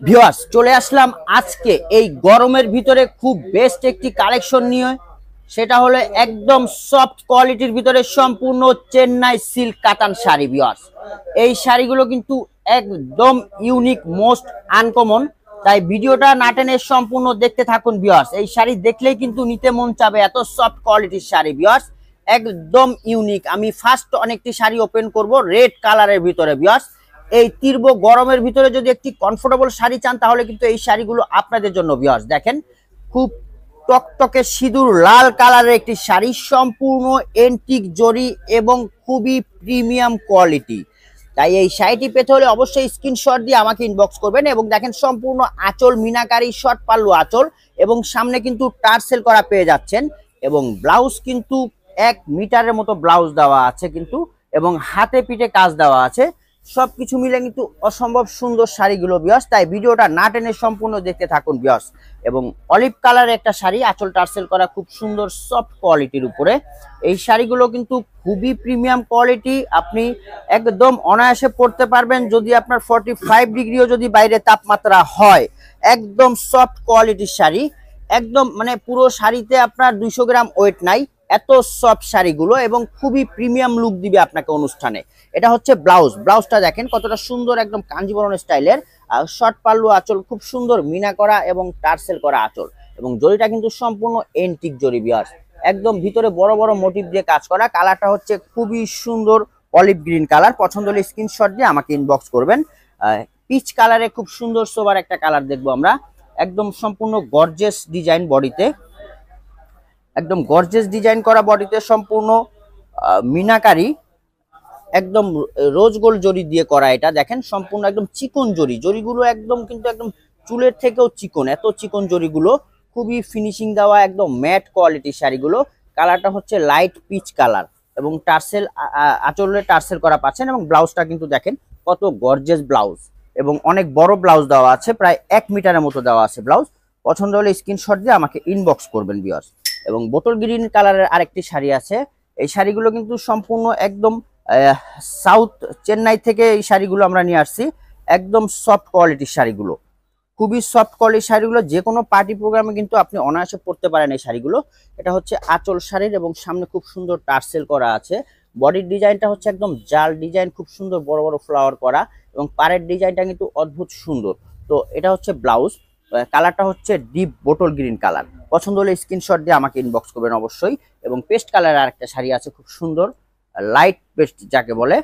Viewers, চলে আসলাম আজকে এই গরমের ভিতরে খুব বেস্ট একটি কালেকশন নিয়ে। সেটা হলো একদম সফট কোয়ালিটির ভিতরে সম্পূর্ণ চেন্নাই সিল্ক কাতান শাড়ি। ভিউয়ার্স, এই শাড়িগুলো কিন্তু একদম ইউনিক, মোস্ট আনকমন, তাই ভিডিওটা না টেনে সম্পূর্ণ দেখতে থাকুন। ভিউয়ার্স, এই শাড়ি দেখলেই কিন্তু নিতে মন চাবে, এত সফট কোয়ালিটির শাড়ি। ভিউয়ার্স, একদম ইউনিক। আমি ফার্স্ট অনেকটি শাড়ি ওপেন করব রেড কালারের ভিতরে। ভিউয়ার্স, এই তীব্র গরমের ভিতরে যদি একটি কমফোর্টেবল শাড়ি চান তাহলে কিন্তু এই শাড়িগুলো আপনাদের জন্য। ভিউয়ার্স, দেখেন খুব টকটকে সিঁদুর লাল কালারের একটি শাড়ি, সম্পূর্ণ এন্টিক জরি এবং খুবই প্রিমিয়াম কোয়ালিটি। তাই এই শাড়িটি পেতে হলে অবশ্যই স্ক্রিনশট দিয়ে আমাকে ইনবক্স করবেন। এবং দেখেন সম্পূর্ণ আঁচল মিনাকারি, শর্ট পাল্লু আঁচল এবং সামনে কিন্তু টার্সেল করা পেয়ে যাচ্ছেন। এবং ব্লাউজ কিন্তু 1 মিটারের মতো ব্লাউজ দেওয়া আছে কিন্তু, এবং হাতে পিঠে কাজ দেওয়া আছে। সবকিছু মিলে কিন্তু অসম্ভব সুন্দর শাড়িগুলো। ভিউয়ার্স, তাই ভিডিওটা না টেনে সম্পূর্ণ দেখতে থাকুন। ভিউয়ার্স, এবং অলিভ কালারের একটা শাড়ি, আঁচল টার্সেল করা, খুব সুন্দর সফট কোয়ালিটির উপরে। এই শাড়িগুলো কিন্তু খুবই প্রিমিয়াম কোয়ালিটি, আপনি একদম অনায়াসে পরতে পারবেন। যদি আপনার 45 ডিগ্রিও যদি বাইরে তাপমাত্রা হয়, একদম সফট কোয়ালিটির শাড়ি। একদম মানে পুরো শাড়িতে আপনার 200 গ্রাম ওয়েট নাই, এত সফট শাড়িগুলো, এবং খুবই প্রিমিয়াম লুক দিবে আপনাকে অনুষ্ঠানে। এটা হচ্ছে ব্লাউজ। ব্লাউজটা দেখেন কতটা সুন্দর, একদম কাঞ্জিবরম স্টাইলের। শর্ট পাল্লু আঁচল, খুব সুন্দর মিনা করা এবং টার্সেল করা আঁচল, এবং জরিটা কিন্তু সম্পূর্ণ এন্টিক জরি। ভিউয়ার্স, একদম ভিতরে বড় বড় মোটিভ দিয়ে কাজ করা। কালারটা হচ্ছে খুবই সুন্দর অলিভ গ্রিন কালার। পছন্দ হলে স্ক্রিনশট দিয়ে আমাকে ইনবক্স করবেন। পিচ কালারে খুব সুন্দর সোবার একটা কালার দেখবো আমরা। একদম সম্পূর্ণ গর্জিয়াস ডিজাইন বডিতে, একদম গর্জিয়াস ডিজাইন করা বডিতে, সম্পূর্ণ মিনাকারি, একদম রোজ গোল্ড জরি দিয়ে করা। এটা দেখেন সম্পূর্ণ একদম চিকন জরি, জরিগুলো একদম কিন্তু একদম চুলের থেকেও চিকন, এত চিকন জরিগুলো। খুবই ফিনিশিং দেওয়া, একদম ম্যাট কোয়ালিটির শাড়িগুলো। কালারটা হচ্ছে লাইট পিচ কালার, এবং টার্সেল আঁচলে টার্সেল করা পাচ্ছেন। এবং ব্লাউজটা কিন্তু দেখেন কত গর্জিয়াস ব্লাউজ, এবং অনেক বড় ব্লাউজ দেওয়া আছে, প্রায় 1 মিটারের মতো দেওয়া আছে ব্লাউজ। পছন্দ হলে স্ক্রিনশট দিয়ে আমাকে ইনবক্স করবেন। ভিউয়ার্স, এবং বোতল গ্রিন কালারের আরেকটি শাড়ি আছে। এই শাড়িগুলো কিন্তু সম্পূর্ণ একদম সাউথ চেন্নাই থেকে এই শাড়িগুলো আমরা নিয়ে আসছি। একদম সফট কোয়ালিটির শাড়িগুলো, খুবই সফট কোয়ালিটির শাড়িগুলো। যে কোনো পার্টি প্রোগ্রামে কিন্তু আপনি অনায়াসে পরতে পারেন এই শাড়িগুলো। এটা হচ্ছে আঁচল শাড়ির, এবং সামনে খুব সুন্দর টার্সেল করা আছে। বডির ডিজাইনটা হচ্ছে একদম জাল ডিজাইন, খুব সুন্দর বড় বড় ফ্লাওয়ার করা, এবং পাড়ের ডিজাইনটা কিন্তু অদ্ভুত সুন্দর। তো এটা হচ্ছে ব্লাউজ। কালারটা হচ্ছে ডিপ বোতল গ্রিন কালার। পছন্দ হলে স্ক্রিনশট দিয়ে আমাকে ইনবক্স করবেন অবশ্যই। এবং পেস্ট কালারের আরেকটা শাড়ি আছে, খুব সুন্দর লাইট পেস্ট যাকে বলে।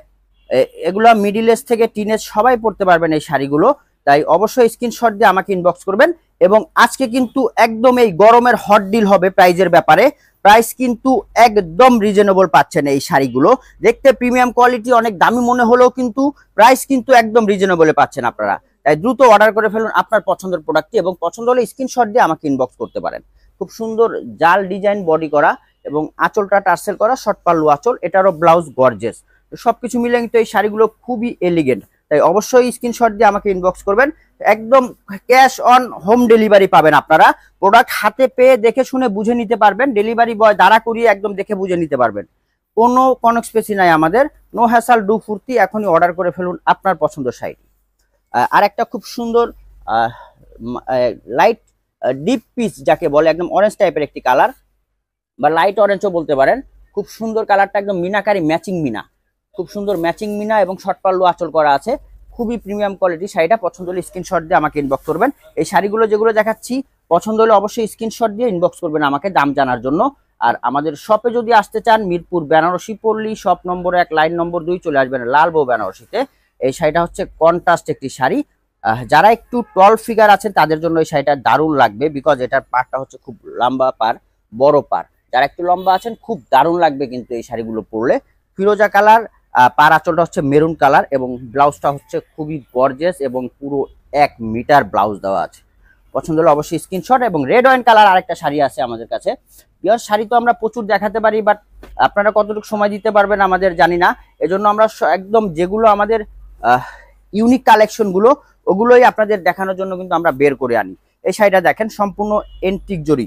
এগুলা মিডিল এজ থেকে টিনেজ সবাই পড়তে পারবেন এই শাড়িগুলো। তাই অবশ্যই স্ক্রিনশট দিয়ে আমাকে ইনবক্স করবেন। এবং আজকে কিন্তু একদম এই গরমের হট ডিল হবে প্রাইজের ব্যাপারে। প্রাইস কিন্তু একদম রিজনেবল পাচ্ছেন এই শাড়িগুলো। দেখতে প্রিমিয়াম কোয়ালিটি, অনেক দামি মনে হলেও কিন্তু প্রাইস কিন্তু একদম রিজনেবলে পাচ্ছেন আপনারা। তাই দ্রুত অর্ডার করে ফেলুন আপনার পছন্দের প্রোডাক্টটি, এবং পছন্দ হলে স্ক্রিনশট দিয়ে আমাকে ইনবক্স করতে পারেন। খুব সুন্দর জাল ডিজাইন বডি করা, এবং আঁচলটা টার্সেল করা, শর্ট পাল্লু আঁচল, এটারও ব্লাউজ গর্জিয়াস। সবকিছু মিলে কিন্তু এই শাড়িগুলো খুবই এলিগেন্ট। তাই অবশ্যই স্ক্রিনশট দিয়ে আমাকে ইনবক্স করবেন। একদম ক্যাশ অন হোম ডেলিভারি পাবেন আপনারা। প্রোডাক্ট হাতে পেয়ে দেখে শুনে বুঝে নিতে পারবেন। ডেলিভারি বয় দাঁড়া করিয়ে একদম দেখে বুঝে নিতে পারবেন। কোনো কনস্পেসি নাই আমাদের, নো হ্যাসাল ডু ফুর্তি। এখনই অর্ডার করে ফেলুন আপনার পছন্দ শাড়ি। আর একটা খুব সুন্দর লাইট ডিপ পিচ যাকে বলে, একদম অরেঞ্জ টাইপের একটি কালার, বা লাইট অরেঞ্জও বলতে পারেন। খুব সুন্দর কালারটা, একদম মিনাকারি ম্যাচিং মিনা, খুব সুন্দর ম্যাচিং মিনা, এবং শর্ট পাল্লু আঁচল করা আছে। খুবই প্রিমিয়াম কোয়ালিটি শাড়িটা। পছন্দ হলে স্ক্রিনশট দিয়ে আমাকে ইনবক্স করবেন। এই শাড়িগুলো যেগুলো দেখাচ্ছি পছন্দ হলে অবশ্যই স্ক্রিনশট দিয়ে ইনবক্স করবেন আমাকে দাম জানার জন্য। আর আমাদের শপে যদি আসতে চান, মিরপুর বেনারসি পল্লী, শপ নম্বর 1 লাইন নম্বর 2 চলে আসবেন লাল বউ বেনারসিতে। এই শাড়িটা হচ্ছে কন্ট্রাস্ট একটি শাড়ি। যারা একটু টল ফিগার আছেন তাদের জন্য এই শাড়িটা দারুণ লাগবে, বিকজ এটার পাড়টা হচ্ছে খুব লম্বা পাড়, বড় পাড়। যারা একটু লম্বা আছেন খুব দারুণ লাগবে কিন্তু এই শাড়িগুলো পরলে। ফিরোজা কালার, পাড় আঁচলটা হচ্ছে মেরুন কালার, এবং ব্লাউজটা হচ্ছে খুবই গর্জিয়াস, এবং পুরো 1 মিটার ব্লাউজ দেওয়া আছে। পছন্দ হলে অবশ্যই স্ক্রিনশট। এবং রেড ওয়াইন কালার আরেকটা শাড়ি আছে আমাদের কাছে। বিকজ শাড়ি তো আমরা প্রচুর দেখাতে পারি, বাট আপনারা কতটুকু সময় দিতে পারবেন আমাদের জানি না। এজন্য আমরা একদম যেগুলো আমাদের ইউনিক কালেকশনগুলো, ওগুলোই আপনাদের দেখানোর জন্য কিন্তু আমরা বের করে আনি। এই শাড়িটা দেখেন সম্পূর্ণ এন্টিক জরি,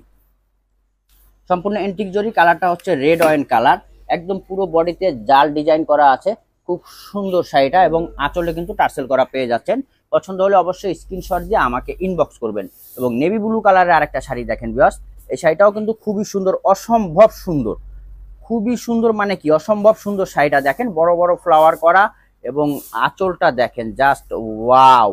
সম্পূর্ণ এন্টিক জরি। কালারটা হচ্ছে রেড ওয়াইন কালার, একদম পুরো বডিতে জাল ডিজাইন করা আছে। খুব সুন্দর শাড়িটা, এবং আঁচলে কিন্তু টার্সেল করা পেয়ে যাচ্ছেন। পছন্দ হলে অবশ্যই স্ক্রিনশট দিয়ে আমাকে ইনবক্স করবেন। এবং নেভি ব্লু কালারের আরেকটা শাড়ি দেখেন ভিউয়ার্স, এই শাড়িটাও কিন্তু খুবই সুন্দর, অসম্ভব সুন্দর, খুবই সুন্দর, মানে কি অসম্ভব সুন্দর শাড়িটা দেখেন, বড় বড় ফ্লাওয়ার করা এবং আঁচলটা দেখেন জাস্ট ওয়াও,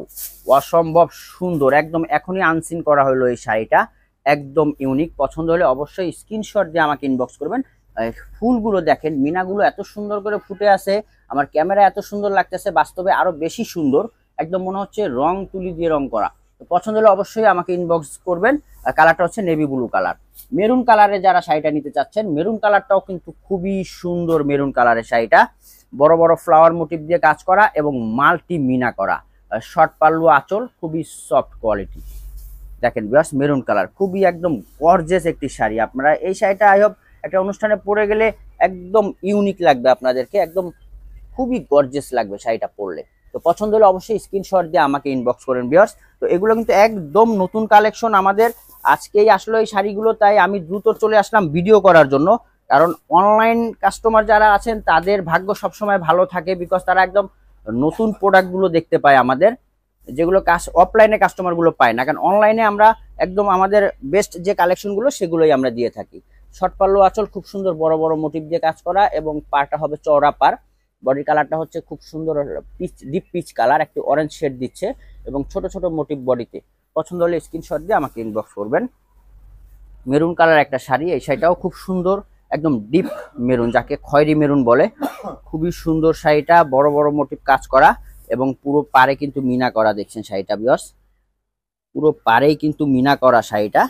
অসম্ভব সুন্দর, একদম এখনই আনসিন করা হলো এই শাড়িটা, একদম ইউনিক। পছন্দ হলে অবশ্যই স্ক্রিনশট দিয়ে আমাকে ইনবক্স করবেন। ফুলগুলো দেখেন, মিনাগুলো এত সুন্দর করে ফুটে আছে, আমার ক্যামেরা এত সুন্দর লাগতেছে, বাস্তবে আরো বেশি সুন্দর, একদম মনে হচ্ছে রং তুলি দিয়ে রং করা। পছন্দ হলে অবশ্যই আমাকে ইনবক্স করবেন। কালারটা হচ্ছে নেভি ব্লু কালার। মেরুন কালারে যারা শাড়িটা নিতে চাচ্ছেন, মেরুন কালারটাও কিন্তু খুবই সুন্দর, মেরুন কালারের শাড়িটা বড় বড় ফ্লাওয়ার মোটিভ দিয়ে কাজ করা এবং মাল্টি মিনা করা, শর্ট পাল্লু আঁচল, খুবই সফট কোয়ালিটি। দেখেন ভিউয়ার্স, মেরুন কালার খুবই একদম গর্জিয়াস একটি শাড়ি। আপনারা এই শাড়িটা আই হোপ একটা অনুষ্ঠানে পরে গেলে একদম ইউনিক লাগবে আপনাদেরকে, একদম খুবই গর্জিয়াস লাগবে শাড়িটা পরলে। তো পছন্দ হলে অবশ্যই স্ক্রিনশট দিয়ে আমাকে ইনবক্স করেন ভিউয়ার্স। তো এগুলো কিন্তু একদম নতুন কালেকশন আমাদের, আজকেই আসলো এই শাড়িগুলো, তাই আমি দ্রুত চলে আসলাম ভিডিও করার জন্য। কারণ অনলাইন কাস্টমার যারা আছেন তাদের ভাগ্য সবসময় ভালো থাকে, বিকজ তারা একদম নতুন প্রোডাক্টগুলো দেখতে পায় আমাদের, যেগুলো অফলাইনে কাস্টমারগুলো পায় না। কারণ অনলাইনে আমরা একদম আমাদের বেস্ট যে কালেকশনগুলো সেগুলোই আমরা দিয়ে থাকি। শর্ট পাল্লু আঁচল খুব সুন্দর বড় বড় মোটিভ দিয়ে কাজ করা এবং পারটা হবে চওড়া পার। বডি কালারটা হচ্ছে খুব সুন্দর পিচ, ডিপ পিচ কালার, একটু অরেঞ্জ শেড দিচ্ছে এবং ছোট ছোট মোটিভ বডিতে। পছন্দ হলে স্ক্রিনশট দিয়ে আমাকে ইনবক্স করবেন। মেরুন কালার একটা শাড়ি, এই শাড়িটাও খুব সুন্দর, একদম ডিপ মেরুন, যাকে খয়েরি মেরুন বলে, খুবই সুন্দর শাড়িটা, বড় বড় মোটিভ কাজ করা এবং পুরো পারে কিন্তু মিনা করা। দেখছেন শাড়িটা ভিউয়ার্স, পুরো পারেই কিন্তু মিনা করা শাড়িটা।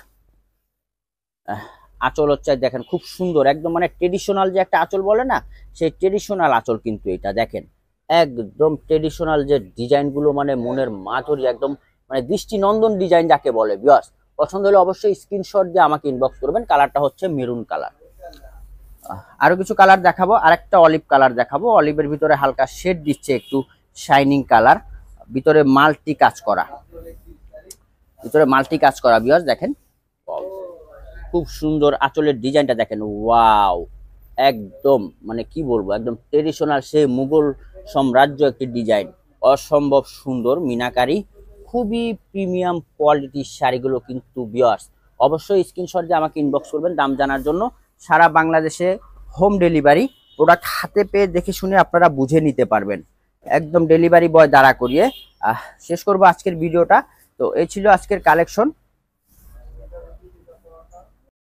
আঁচল হচ্ছে দেখেন খুব সুন্দর, একদম মানে ট্রেডিশনাল যে একটা আঁচল বলে না, সেই ট্রেডিশনাল আঁচল কিন্তু এটা দেখেন, একদম ট্রেডিশনাল যে ডিজাইনগুলো, মানে মনের মাধুরী, একদম মানে দৃষ্টিনন্দন ডিজাইন যাকে বলে ভিউয়ার্স। পছন্দ হলে অবশ্যই স্ক্রিনশট দিয়ে আমাকে ইনবক্স করবেন। কালারটা হচ্ছে মেরুন কালার। আরো কিছু কালার দেখাবো, আরেকটা অলিভ কালার দেখাবো, অলিভের ভিতরে হালকা শেড দিচ্ছে একটু শাইনিং কালার, ভিতরে মাল্টি কাজ করা, ভিতরে মাল্টি কাজ করা ভিউয়ার্স দেখেন, খুব সুন্দর আঁচলের ডিজাইনটা দেখেন, ওয়াও, একদম মানে কি বলবো, একদম ট্রেডিশনাল সেই মুঘল সাম্রাজ্য একটি ডিজাইন, অসম্ভব সুন্দর মিনাকারি, খুবই প্রিমিয়াম কোয়ালিটির শাড়িগুলো কিন্তু ভিউয়ার্স। অবশ্যই স্ক্রিনশট দিয়ে আমাকে ইনবক্স করবেন দাম জানার জন্য। সারা বাংলাদেশে হোম ডেলিভারি, প্রোডাক্ট হাতে পেয়ে দেখে শুনে আপনারা বুঝে নিতে পারবেন, একদম ডেলিভারি বয় দাঁড়া করিয়ে। শেষ করবো আজকের ভিডিওটা। তো এই ছিল আজকের কালেকশন।